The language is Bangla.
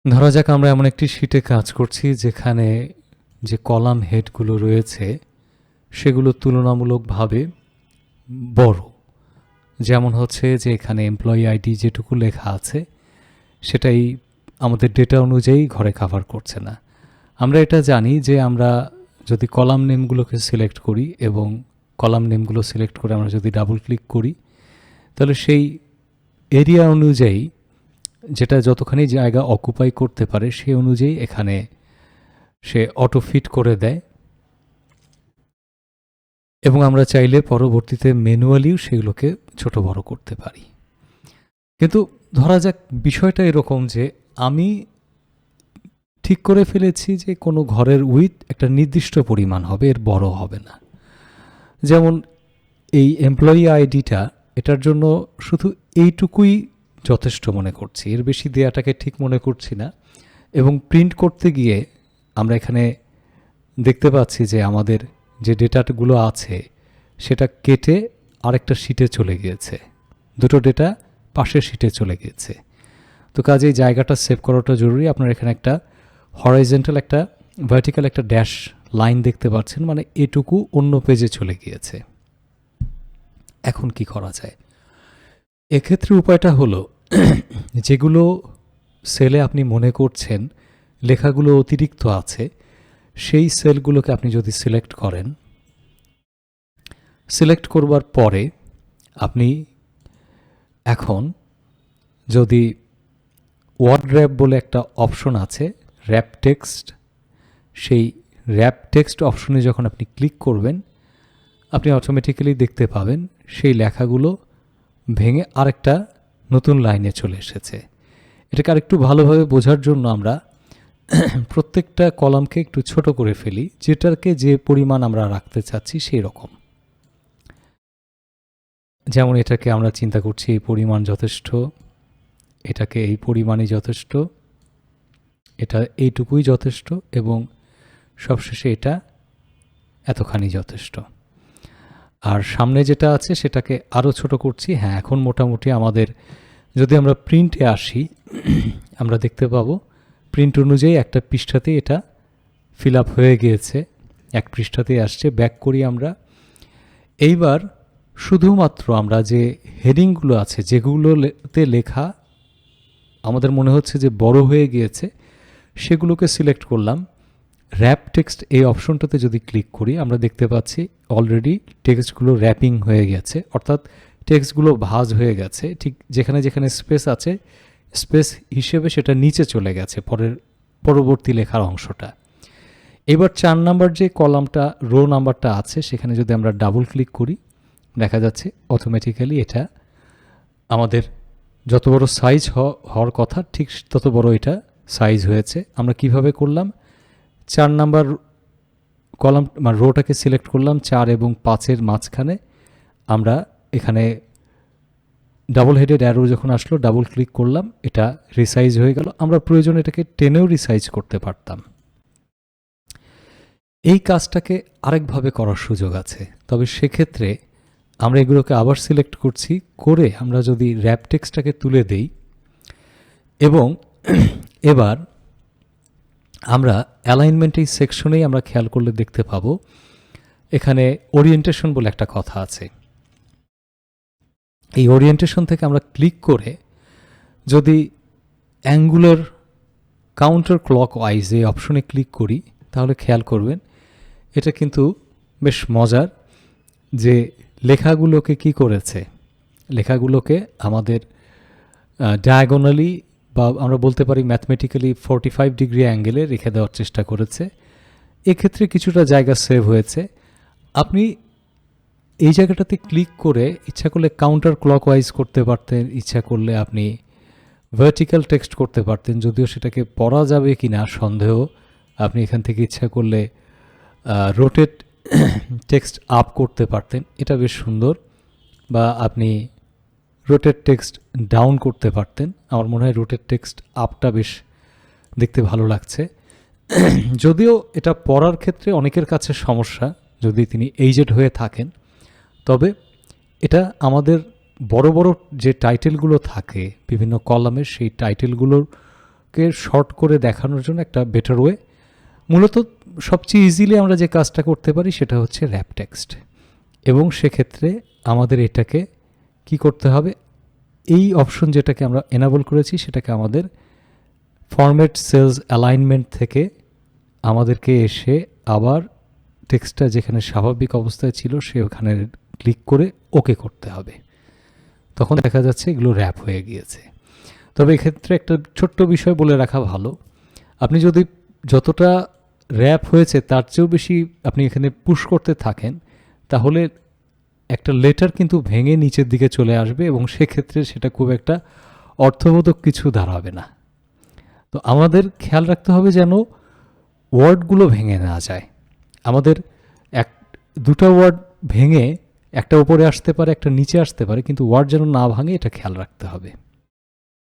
ধরা যাক আমরা এমন একটি শীটে কাজ করছি যেখানে যে কলাম হেডগুলো রয়েছে সেগুলো তুলনামূলকভাবে বড়। যেমন হচ্ছে যে এখানে এমপ্লয়ি আইডি যেটুকু লেখা আছে সেটাই আমাদের ডেটা অনুযায়ী ঘরে কাভার করছে না। আমরা এটা জানি যে আমরা যদি কলাম নেমগুলোকে সিলেক্ট করি এবং কলাম নেমগুলো সিলেক্ট করে আমরা যদি ডাবল ক্লিক করি তাহলে সেই এরিয়া অনুযায়ী যেটা যতখানি জায়গা অকুপাই করতে পারে সেই অনুযায়ী এখানে সে অটো ফিট করে দেয় এবং আমরা চাইলে পরবর্তীতে ম্যানুয়ালিও সেগুলোকে ছোট বড় করতে পারি। কিন্তু ধরা যাক বিষয়টা এরকম যে আমি ঠিক করে ফেলেছি যে কোনো ঘরের উইথ একটা নির্দিষ্ট পরিমাণ হবে, এর বড় হবে না। যেমন এই এমপ্লয়ি আইডিটা এটার জন্য শুধু এইটুকুই যথেষ্ট মনে করছি, এর বেশি দেয়াটাকে ঠিক মনে করছি না। এবং প্রিন্ট করতে গিয়ে আমরা এখানে দেখতে পাচ্ছি যে আমাদের যে ডেটাগুলো আছে সেটা কেটে আরেকটা শিটে চলে গিয়েছে, দুটো ডেটা পাশের শিটে চলে গিয়েছে। তো কাজেই জায়গাটা সেভ করাটা জরুরি। আপনার এখানে একটা হরাইজন্টাল একটা ভার্টিক্যাল একটা ড্যাশ লাইন দেখতে পাচ্ছেন, মানে এটুকু অন্য পেজে চলে গিয়েছে। এখন কি করা যায়? এক্ষেত্রে উপায়টা হলো যেগুলো সেলে আপনি মনে করছেন লেখাগুলো অতিরিক্ত আছে সেই সেলগুলোকে আপনি যদি সিলেক্ট করেন, সিলেক্ট করবার পরে আপনি এখন যদি ওয়ার্ড র্যাপ বলে একটা অপশন আছে, র্যাপ টেক্সট, সেই র্যাপ টেক্সট অপশনে যখন আপনি ক্লিক করবেন আপনি অটোমেটিক্যালি দেখতে পাবেন সেই লেখাগুলো ভেঙে আরেকটা নতুন লাইনে চলে এসেছে। এটাকে আরেকটু ভালোভাবে বোঝার জন্য আমরা প্রত্যেকটা কলামকে একটু ছোট করে ফেলি, যেটাকে যে পরিমাণ আমরা রাখতে চাচ্ছি সেই রকম। যেমন এটাকে আমরা চিন্তা করছি এই পরিমাণ যথেষ্ট, এটাকে এই পরিমাণই যথেষ্ট, এটা এইটুকুই যথেষ্ট এবং সবশেষে এটা এতখানি যথেষ্ট। আর সামনে যেটা আছে সেটাকে আরও ছোট করছি। হ্যাঁ, এখন মোটামুটি আমাদের যদি আমরা প্রিন্টে আসি আমরা দেখতে পাবো প্রিন্ট অনুযায়ী একটা পৃষ্ঠাতেই এটা ফিল আপ হয়ে গিয়েছে, এক পৃষ্ঠাতেই আসছে। ব্যাক করি আমরা। এইবার শুধুমাত্র আমরা যে হেডিংগুলো আছে যেগুলোতে লেখা আমাদের মনে হচ্ছে যে বড় হয়ে গিয়েছে সেগুলোকে সিলেক্ট করলাম। র্যাপ টেক্সট এই অপশনটাতে যদি ক্লিক করি আমরা দেখতে পাচ্ছি অলরেডি টেক্সটগুলো র্যাপিং হয়ে গেছে, অর্থাৎ টেক্সটগুলো ভাঁজ হয়ে গেছে। ঠিক যেখানে যেখানে স্পেস আছে স্পেস হিসেবে সেটা নিচে চলে গেছে পরবর্তী লেখার অংশটা। এবার 4 নাম্বার যে কলামটা রো নাম্বারটা আছে সেখানে যদি আমরা ডাবল ক্লিক করি দেখা যাচ্ছে অটোমেটিক্যালি এটা আমাদের যত বড় সাইজ হওয়ার কথা ঠিক তত বড় এটা সাইজ হয়েছে। আমরা কিভাবে করলাম? 4 নাম্বার কলাম মানে রোটাকে সিলেক্ট করলাম, 4 এবং 5-এর মাঝখানে আমরা এখানে ডাবল হেডেড অ্যারো যখন আসলো ডাবল ক্লিক করলাম, এটা রিসাইজ হয়ে গেল। আমরা প্রয়োজনে এটাকে টেনেও রিসাইজ করতে পারতাম। এই কাজটাকে আরেকভাবে করার সুযোগ আছে, তবে সেক্ষেত্রে আমরা এগুলোকে আবার সিলেক্ট করছি, করে আমরা যদি র্যাপ টেক্সটটাকে তুলে দেই এবং এবার আমরা অ্যালাইনমেন্ট এই সেকশনেই আমরা খেয়াল করলে দেখতে পাবো এখানে ওরিয়েন্টেশন বলে একটা কথা আছে। এই ওরিয়েন্টেশন থেকে আমরা ক্লিক করে যদি অ্যাঙ্গুলার কাউন্টার ক্লক ওয়াইজ এই অপশনে ক্লিক করি তাহলে খেয়াল করবেন এটা কিন্তু বেশ মজার যে লেখাগুলোকে কি করেছে, লেখাগুলোকে আমাদের ডায়াগোনালি বা আমরা বলতে পারি ম্যাথমেটিক্যালি 45 ডিগ্রি অ্যাঙ্গেলে রেখে দেওয়ার চেষ্টা করেছে। এক্ষেত্রে কিছুটা জায়গা সেভ হয়েছে। আপনি এই জায়গাটাতে ক্লিক করে ইচ্ছা করলে কাউন্টার ক্লকওয়াইজ করতে পারতেন, ইচ্ছা করলে আপনি ভার্টিক্যাল টেক্সট করতে পারতেন, যদিও সেটাকে পড়া যাবে কি না সন্দেহ। আপনি এখান থেকে ইচ্ছা করলে রোটেট টেক্সট আপ করতে পারতেন, এটা বেশ সুন্দর। বা আপনি রোটেট টেক্সট ডাউন করতে পারতেন। আমার মনে হয় রোটেট টেক্সট আপটা বেশ দেখতে ভালো লাগছে। যদিও এটা পড়ার ক্ষেত্রে অনেকের কাছে সমস্যা যদি তিনি এইজেড হয়ে থাকেন, তবে এটা আমাদের বড় বড় যে টাইটেলগুলো থাকে বিভিন্ন কলামের সেই টাইটেলগুলোর টেক্সটকে শর্ট করে দেখানোর জন্য একটা বেটার ওয়ে, মূলত সবচেয়ে ইজিলি আমরা যে কাজটা করতে পারি সেটা হচ্ছে র্যাপ টেক্সট। এবং সেক্ষেত্রে আমাদের এটাকে কি করতে হবে, এই অপশন যেটাকে আমরা এনাবল করেছি সেটাকে আমাদের ফরম্যাট সেলস অ্যালাইনমেন্ট থেকে আমাদেরকে এসে আবার টেক্সটটা যেখানে স্বাভাবিক অবস্থায় ছিল সেখানে ক্লিক করে ওকে করতে হবে। তখন দেখা যাচ্ছে এগুলো র্যাপ হয়ে গিয়েছে। তবে এক্ষেত্রে একটা ছোট্ট বিষয় বলে রাখা ভালো, আপনি যদি যতটা র্যাপ হয়েছে তার চেয়েও বেশি আপনি এখানে পুশ করতে থাকেন, তাহলে একটা লেটার কিন্তু ভেঙে নিচের দিকে চলে আসবে এবং সেক্ষেত্রে সেটা খুব একটা অর্থবোধক কিছু দাঁড়াবে না। তো আমাদের খেয়াল রাখতে হবে যেন ওয়ার্ডগুলো ভেঙে না যায়। আমাদের দুটো ওয়ার্ড ভেঙে একটা উপরে আসতে পারে, একটা নিচে আসতে পারে, কিন্তু ওয়ার্ড যেন না ভাঙে এটা খেয়াল রাখতে হবে।